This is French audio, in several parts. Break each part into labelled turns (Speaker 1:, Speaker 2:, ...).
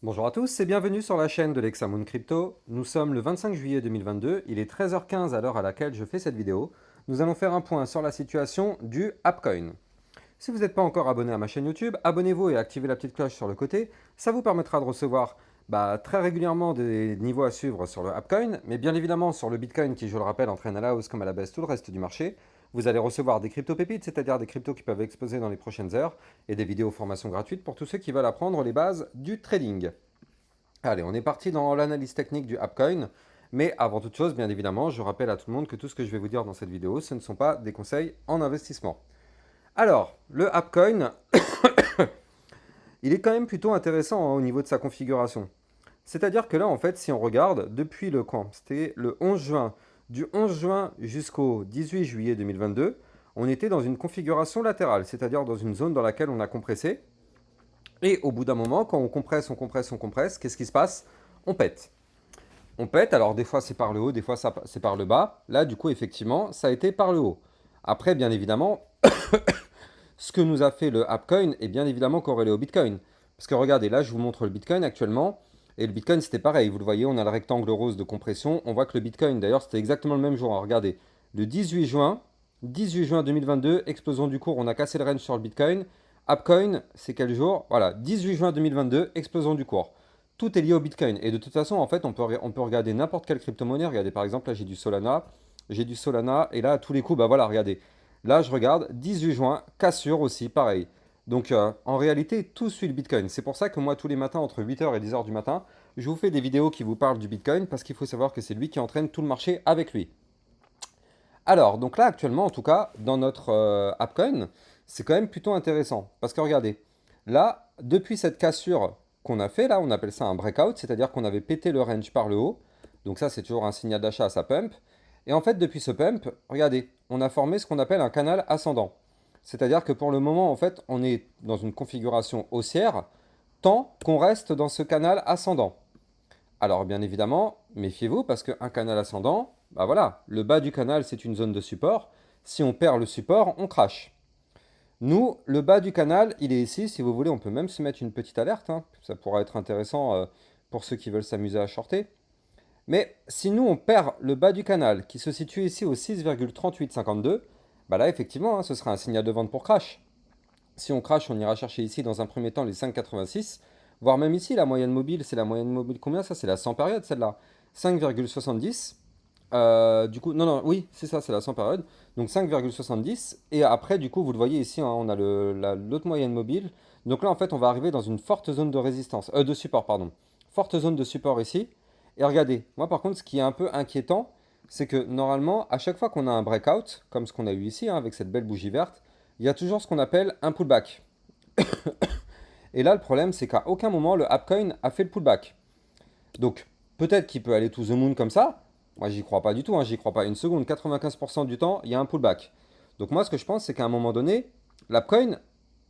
Speaker 1: Bonjour à tous et bienvenue sur la chaîne de l'Hexamoon Crypto. Nous sommes le 25 juillet 2022, il est 13h15 à l'heure à laquelle je fais cette vidéo. Nous allons faire un point sur la situation du Appcoin. Si vous n'êtes pas encore abonné à ma chaîne YouTube, abonnez-vous et activez la petite cloche sur le côté. Ça vous permettra de recevoir très régulièrement des niveaux à suivre sur le Appcoin, mais bien évidemment sur le Bitcoin qui, je le rappelle, entraîne à la hausse comme à la baisse tout le reste du marché. Vous allez recevoir des crypto-pépites, c'est-à-dire des cryptos qui peuvent exploser dans les prochaines heures, et des vidéos formations gratuites pour tous ceux qui veulent apprendre les bases du trading. Allez, on est parti dans l'analyse technique du Appcoin. Mais avant toute chose, bien évidemment, je rappelle à tout le monde que tout ce que je vais vous dire dans cette vidéo, ce ne sont pas des conseils en investissement. Alors, le Appcoin, il est quand même plutôt intéressant au niveau de sa configuration. C'est-à-dire que là, en fait, si on regarde, depuis le quand c'était le 11 juin, du 11 juin jusqu'au 18 juillet 2022, on était dans une configuration latérale, c'est-à-dire dans une zone dans laquelle on a compressé. Et au bout d'un moment, quand on compresse, on compresse, on compresse, qu'est-ce qui se passe? On pète. On pète, alors des fois c'est par le haut, des fois c'est par le bas. Là, du coup, effectivement, ça a été par le haut. Après, bien évidemment, ce que nous a fait le Appcoin est bien évidemment corrélé au Bitcoin. Parce que regardez, là, je vous montre le Bitcoin actuellement. Et le Bitcoin, c'était pareil. Vous le voyez, on a le rectangle rose de compression. On voit que le Bitcoin, d'ailleurs, c'était exactement le même jour. Alors, regardez, le 18 juin 2022, explosion du cours, on a cassé le range sur le Bitcoin. Appcoin, c'est quel jour? Voilà, 18 juin 2022, explosion du cours. Tout est lié au Bitcoin. Et de toute façon, en fait, on peut regarder n'importe quelle crypto-monnaie. Regardez, par exemple, là, j'ai du Solana. J'ai du Solana. Et là, à tous les coups, bah voilà, regardez. Là, je regarde, 18 juin, cassure aussi, pareil. Donc, en réalité, tout suit le Bitcoin. C'est pour ça que moi, tous les matins, entre 8h et 10h du matin, je vous fais des vidéos qui vous parlent du Bitcoin, parce qu'il faut savoir que c'est lui qui entraîne tout le marché avec lui. Alors, donc là, actuellement, en tout cas, dans notre Appcoin, c'est quand même plutôt intéressant. Parce que regardez, là, depuis cette cassure qu'on a fait, là, on appelle ça un breakout, c'est-à-dire qu'on avait pété le range par le haut. Donc ça, c'est toujours un signal d'achat, ça pump. Et en fait, depuis ce pump, regardez, on a formé ce qu'on appelle un canal ascendant. C'est-à-dire que pour le moment, en fait, on est dans une configuration haussière tant qu'on reste dans ce canal ascendant. Alors bien évidemment, méfiez-vous parce qu'un canal ascendant, bah voilà, le bas du canal c'est une zone de support. Si on perd le support, on crache. Nous, le bas du canal, il est ici. Si vous voulez, on peut même se mettre une petite alerte, hein. Ça pourra être intéressant pour ceux qui veulent s'amuser à shorter. Mais si nous, on perd le bas du canal qui se situe ici au 6,3852, bah là, effectivement, hein, ce sera un signal de vente pour crash. Si on crash, on ira chercher ici dans un premier temps les 5,86, voire même ici la moyenne mobile, c'est la moyenne mobile combien ça? C'est la 100 période celle-là. 5,70. Du coup, non, non, oui, c'est ça, c'est la 100 période. Donc 5,70. Et après, du coup, vous le voyez ici, hein, on a l'autre moyenne mobile. Donc là, en fait, on va arriver dans une forte zone de résistance, de support, pardon. Forte zone de support ici. Et regardez, moi par contre, ce qui est un peu inquiétant, c'est que normalement, à chaque fois qu'on a un breakout, comme ce qu'on a eu ici, hein, avec cette belle bougie verte, il y a toujours ce qu'on appelle un pullback. Et là, le problème, c'est qu'à aucun moment, le Appcoin a fait le pullback. Donc, peut-être qu'il peut aller to the moon comme ça. Moi, j'y crois pas du tout, hein, j'y crois pas une seconde. 95% du temps, il y a un pullback. Donc, moi, ce que je pense, c'est qu'à un moment donné, l'Appcoin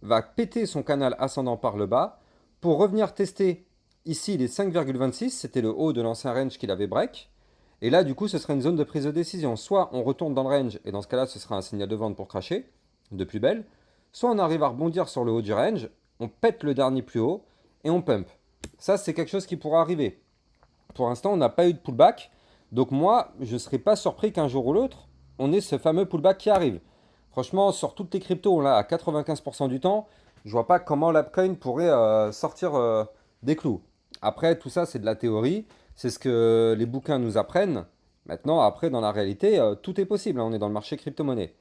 Speaker 1: va péter son canal ascendant par le bas pour revenir tester ici les 5,26. C'était le haut de l'ancien range qu'il avait break. Et là, du coup, ce serait une zone de prise de décision. Soit on retourne dans le range, et dans ce cas-là, ce sera un signal de vente pour cracher, de plus belle. Soit on arrive à rebondir sur le haut du range, on pète le dernier plus haut, et on pump. Ça, c'est quelque chose qui pourra arriver. Pour l'instant, on n'a pas eu de pullback. Donc moi, je ne serais pas surpris qu'un jour ou l'autre, on ait ce fameux pullback qui arrive. Franchement, sur toutes les cryptos, on l'a à 95% du temps. Je vois pas comment l'Appcoin pourrait sortir des clous. Après, tout ça, c'est de la théorie. C'est ce que les bouquins nous apprennent. Maintenant, après, dans la réalité, tout est possible, hein. On est dans le marché crypto-monnaie.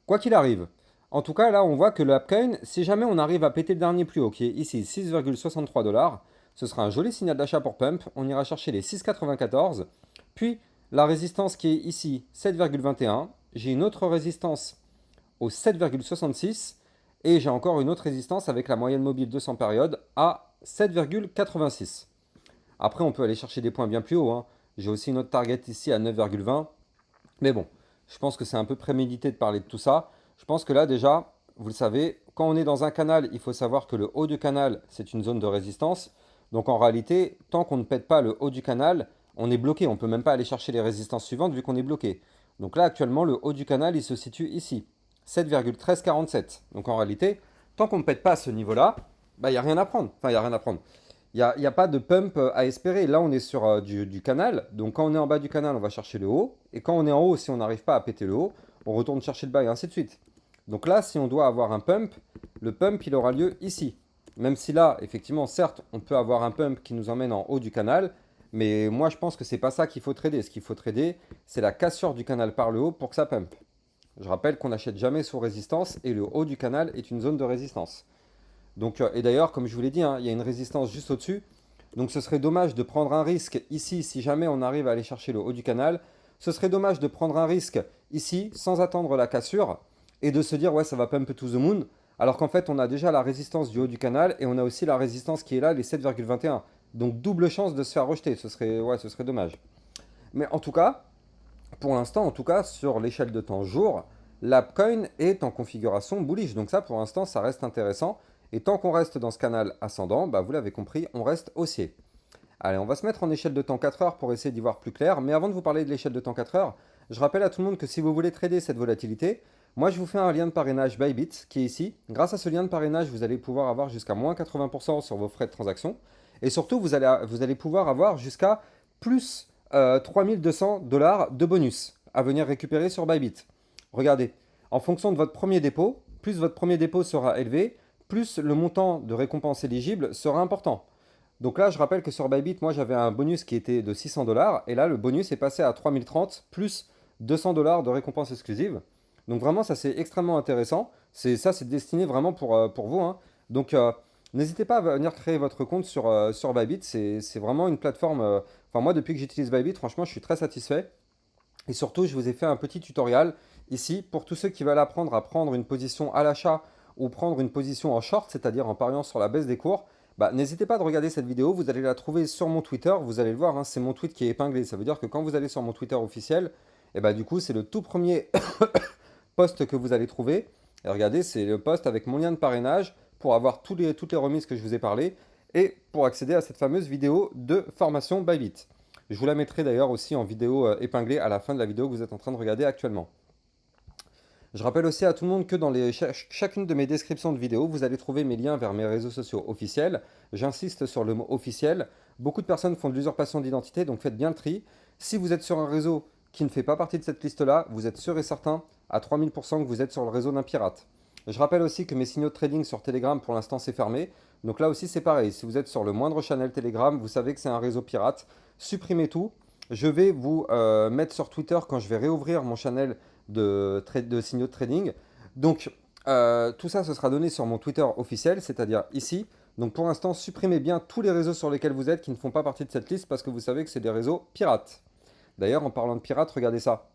Speaker 1: Quoi qu'il arrive. En tout cas, là, on voit que le Appcoin, si jamais on arrive à péter le dernier plus haut, qui est ici 6,63 dollars, ce sera un joli signal d'achat pour pump. On ira chercher les 6,94. Puis, la résistance qui est ici 7,21. J'ai une autre résistance au 7,66. Et j'ai encore une autre résistance avec la moyenne mobile 200 périodes à 7,86. Après, on peut aller chercher des points bien plus hauts, hein. J'ai aussi une autre target ici à 9,20. Mais bon, je pense que c'est un peu prémédité de parler de tout ça. Je pense que là, déjà, vous le savez, quand on est dans un canal, il faut savoir que le haut du canal, c'est une zone de résistance. Donc en réalité, tant qu'on ne pète pas le haut du canal, on est bloqué. On ne peut même pas aller chercher les résistances suivantes vu qu'on est bloqué. Donc là, actuellement, le haut du canal, il se situe ici, 7,1347. Donc en réalité, tant qu'on ne pète pas à ce niveau-là, bah, il n'y a rien à prendre. Enfin, il n'y a rien à prendre. Il y a pas de pump à espérer. Là, on est sur du canal. Donc, quand on est en bas du canal, on va chercher le haut. Et quand on est en haut, si on n'arrive pas à péter le haut, on retourne chercher le bas et ainsi de suite. Donc là, si on doit avoir un pump, le pump, il aura lieu ici. Même si là, effectivement, certes, on peut avoir un pump qui nous emmène en haut du canal. Mais moi, je pense que c'est pas ça qu'il faut trader. Ce qu'il faut trader, c'est la cassure du canal par le haut pour que ça pump. Je rappelle qu'on n'achète jamais sous résistance et le haut du canal est une zone de résistance. Donc, et d'ailleurs, comme je vous l'ai dit, hein, il y a une résistance juste au-dessus. Donc ce serait dommage de prendre un risque ici si jamais on arrive à aller chercher le haut du canal. Ce serait dommage de prendre un risque ici sans attendre la cassure et de se dire ouais ça va pump to the moon. Alors qu'en fait on a déjà la résistance du haut du canal et on a aussi la résistance qui est là, les 7,21. Donc double chance de se faire rejeter. Ce serait dommage. Mais en tout cas, pour l'instant, en tout cas, sur l'échelle de temps jour, l'Apecoin est en configuration bullish. Donc ça, pour l'instant, ça reste intéressant. Et tant qu'on reste dans ce canal ascendant, bah, vous l'avez compris, on reste haussier. Allez, on va se mettre en échelle de temps 4 heures pour essayer d'y voir plus clair. Mais avant de vous parler de l'échelle de temps 4 heures, je rappelle à tout le monde que si vous voulez trader cette volatilité, moi je vous fais un lien de parrainage Bybit qui est ici. Grâce à ce lien de parrainage, vous allez pouvoir avoir jusqu'à moins 80% sur vos frais de transaction. Et surtout, vous allez pouvoir avoir jusqu'à plus 3200 $ de bonus à venir récupérer sur Bybit. Regardez, en fonction de votre premier dépôt, plus votre premier dépôt sera élevé, plus le montant de récompense éligible sera important. Donc là, je rappelle que sur Bybit, moi j'avais un bonus qui était de 600 $ et là le bonus est passé à 3030 plus 200 $ de récompense exclusive. Donc vraiment, ça c'est extrêmement intéressant. C'est destiné vraiment pour vous, hein. Donc n'hésitez pas à venir créer votre compte sur Bybit. C'est vraiment une plateforme. Enfin, moi, depuis que j'utilise Bybit, franchement, je suis très satisfait. Et surtout, je vous ai fait un petit tutoriel ici pour tous ceux qui veulent apprendre à prendre une position à l'achat ou prendre une position en short, c'est-à-dire en pariant sur la baisse des cours. Bah, n'hésitez pas à regarder cette vidéo, vous allez la trouver sur mon Twitter, vous allez le voir, hein, c'est mon tweet qui est épinglé. Ça veut dire que quand vous allez sur mon Twitter officiel, et bah, du coup, c'est le tout premier post que vous allez trouver. Et regardez, c'est le post avec mon lien de parrainage pour avoir toutes les remises que je vous ai parlé et pour accéder à cette fameuse vidéo de formation Bybit. Je vous la mettrai d'ailleurs aussi en vidéo épinglée à la fin de la vidéo que vous êtes en train de regarder actuellement. Je rappelle aussi à tout le monde que dans chacune de mes descriptions de vidéos, vous allez trouver mes liens vers mes réseaux sociaux officiels. J'insiste sur le mot officiel. Beaucoup de personnes font de l'usurpation d'identité, donc faites bien le tri. Si vous êtes sur un réseau qui ne fait pas partie de cette liste-là, vous êtes sûr et certain à 3000% que vous êtes sur le réseau d'un pirate. Je rappelle aussi que mes signaux de trading sur Telegram, pour l'instant, c'est fermé. Donc là aussi, c'est pareil. Si vous êtes sur le moindre channel Telegram, vous savez que c'est un réseau pirate. Supprimez tout. Je vais vous mettre sur Twitter quand je vais réouvrir mon channel de signaux de trading. Donc, tout ça, ce sera donné sur mon Twitter officiel, c'est-à-dire ici. Donc, pour l'instant, supprimez bien tous les réseaux sur lesquels vous êtes qui ne font pas partie de cette liste parce que vous savez que c'est des réseaux pirates. D'ailleurs, en parlant de pirates, regardez ça.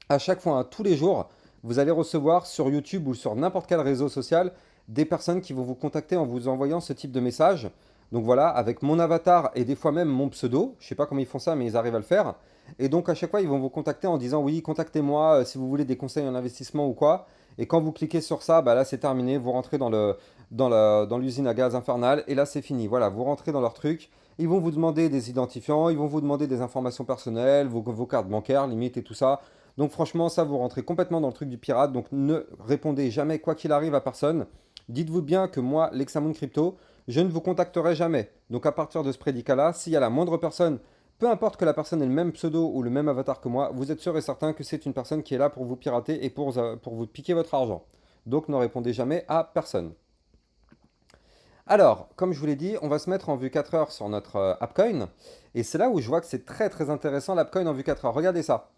Speaker 1: À chaque fois, hein, tous les jours, vous allez recevoir sur YouTube ou sur n'importe quel réseau social des personnes qui vont vous contacter en vous envoyant ce type de message. Donc voilà, avec mon avatar et des fois même mon pseudo. Je ne sais pas comment ils font ça, mais ils arrivent à le faire. Et donc à chaque fois, ils vont vous contacter en disant oui, contactez-moi si vous voulez des conseils en investissement ou quoi. Et quand vous cliquez sur ça, bah là c'est terminé. Vous rentrez dans l'usine à gaz infernale et là c'est fini. Voilà, vous rentrez dans leur truc. Ils vont vous demander des identifiants, ils vont vous demander des informations personnelles, vos cartes bancaires, limite et tout ça. Donc franchement, ça, vous rentrez complètement dans le truc du pirate. Donc ne répondez jamais, quoi qu'il arrive, à personne. Dites-vous bien que moi, l'Hexamoon Crypto, je ne vous contacterai jamais. Donc à partir de ce prédicat-là, s'il y a la moindre personne, peu importe que la personne ait le même pseudo ou le même avatar que moi, vous êtes sûr et certain que c'est une personne qui est là pour vous pirater et pour vous piquer votre argent. Donc ne répondez jamais à personne. Alors, comme je vous l'ai dit, on va se mettre en vue 4 heures sur notre Appcoin. Et c'est là où je vois que c'est très très intéressant l'Appcoin en vue 4 heures. Regardez ça.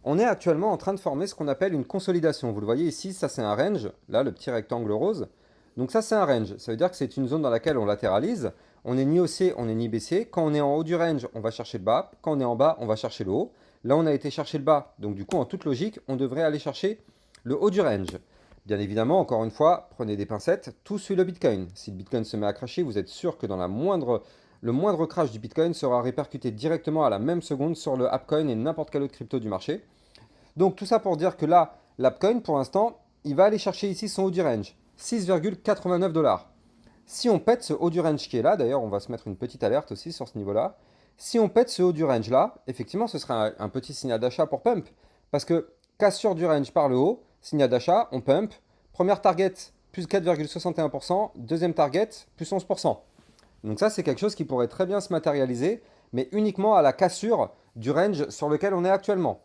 Speaker 1: On est actuellement en train de former ce qu'on appelle une consolidation. Vous le voyez ici, ça c'est un range. Là, le petit rectangle rose. Donc ça c'est un range. Ça veut dire que c'est une zone dans laquelle on latéralise. On n'est ni haussier, on n'est ni baissier. Quand on est en haut du range, on va chercher le bas. Quand on est en bas, on va chercher le haut. Là, on a été chercher le bas. Donc du coup, en toute logique, on devrait aller chercher le haut du range. Bien évidemment, encore une fois, prenez des pincettes, tout suit le Bitcoin. Si le Bitcoin se met à cracher, vous êtes sûr que le moindre crash du Bitcoin sera répercuté directement à la même seconde sur le Appcoin et n'importe quel autre crypto du marché. Donc tout ça pour dire que là, l'Appcoin, pour l'instant, il va aller chercher ici son haut du range, 6,89 $. Si on pète ce haut du range qui est là, d'ailleurs, on va se mettre une petite alerte aussi sur ce niveau-là. Si on pète ce haut du range là, effectivement, ce sera un petit signal d'achat pour pump. Parce que cassure du range par le haut, signal d'achat, on pump. Première target, plus 4,61%. Deuxième target, plus 11%. Donc ça, c'est quelque chose qui pourrait très bien se matérialiser, mais uniquement à la cassure du range sur lequel on est actuellement.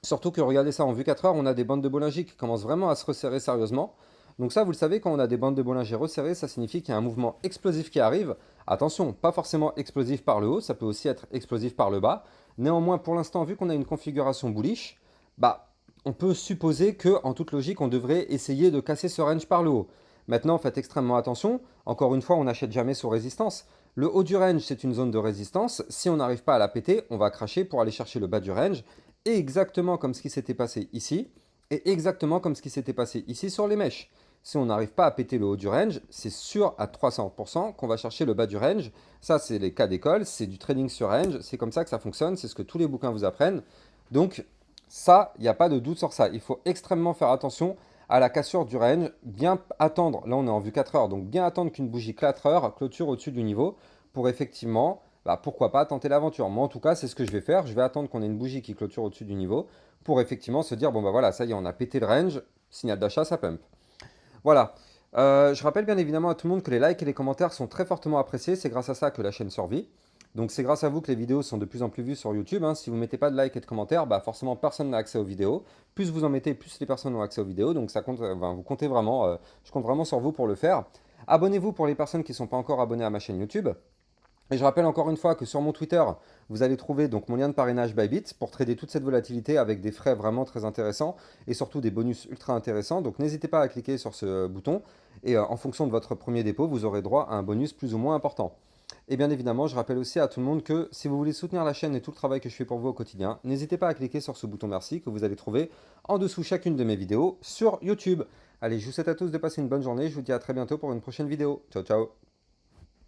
Speaker 1: Surtout que regardez ça, en vue 4 heures, on a des bandes de Bollinger qui commencent vraiment à se resserrer sérieusement. Donc ça, vous le savez, quand on a des bandes de Bollinger resserrées, ça signifie qu'il y a un mouvement explosif qui arrive. Attention, pas forcément explosif par le haut, ça peut aussi être explosif par le bas. Néanmoins, pour l'instant, vu qu'on a une configuration bullish, bah, on peut supposer que, en toute logique, on devrait essayer de casser ce range par le haut. Maintenant, faites extrêmement attention. Encore une fois, on n'achète jamais sous résistance. Le haut du range, c'est une zone de résistance. Si on n'arrive pas à la péter, on va cracher pour aller chercher le bas du range. Et exactement comme ce qui s'était passé ici, et exactement comme ce qui s'était passé ici sur les mèches. Si on n'arrive pas à péter le haut du range, c'est sûr à 300% qu'on va chercher le bas du range. Ça, c'est les cas d'école, c'est du trading sur range, c'est comme ça que ça fonctionne, c'est ce que tous les bouquins vous apprennent. Donc, ça, il n'y a pas de doute sur ça. Il faut extrêmement faire attention à la cassure du range, bien attendre, là on est en vue 4 heures, donc bien attendre qu'une bougie 4 heures clôture au-dessus du niveau pour effectivement, bah, pourquoi pas tenter l'aventure. Moi en tout cas, c'est ce que je vais faire, je vais attendre qu'on ait une bougie qui clôture au-dessus du niveau pour effectivement se dire, bon bah voilà, ça y est, on a pété le range, signal d'achat, ça pump. Voilà. Je rappelle bien évidemment à tout le monde que les likes et les commentaires sont très fortement appréciés. C'est grâce à ça que la chaîne survit. Donc c'est grâce à vous que les vidéos sont de plus en plus vues sur YouTube, hein. Si vous ne mettez pas de likes et de commentaires, bah forcément personne n'a accès aux vidéos. Plus vous en mettez, plus les personnes ont accès aux vidéos. Donc ça compte, vous comptez vraiment, je compte vraiment sur vous pour le faire. Abonnez-vous pour les personnes qui ne sont pas encore abonnées à ma chaîne YouTube. Et je rappelle encore une fois que sur mon Twitter, vous allez trouver donc mon lien de parrainage Bybit pour trader toute cette volatilité avec des frais vraiment très intéressants et surtout des bonus ultra intéressants. Donc n'hésitez pas à cliquer sur ce bouton et en fonction de votre premier dépôt, vous aurez droit à un bonus plus ou moins important. Et bien évidemment, je rappelle aussi à tout le monde que si vous voulez soutenir la chaîne et tout le travail que je fais pour vous au quotidien, n'hésitez pas à cliquer sur ce bouton merci que vous allez trouver en dessous chacune de mes vidéos sur YouTube. Allez, je vous souhaite à tous de passer une bonne journée, je vous dis à très bientôt pour une prochaine vidéo. Ciao ciao.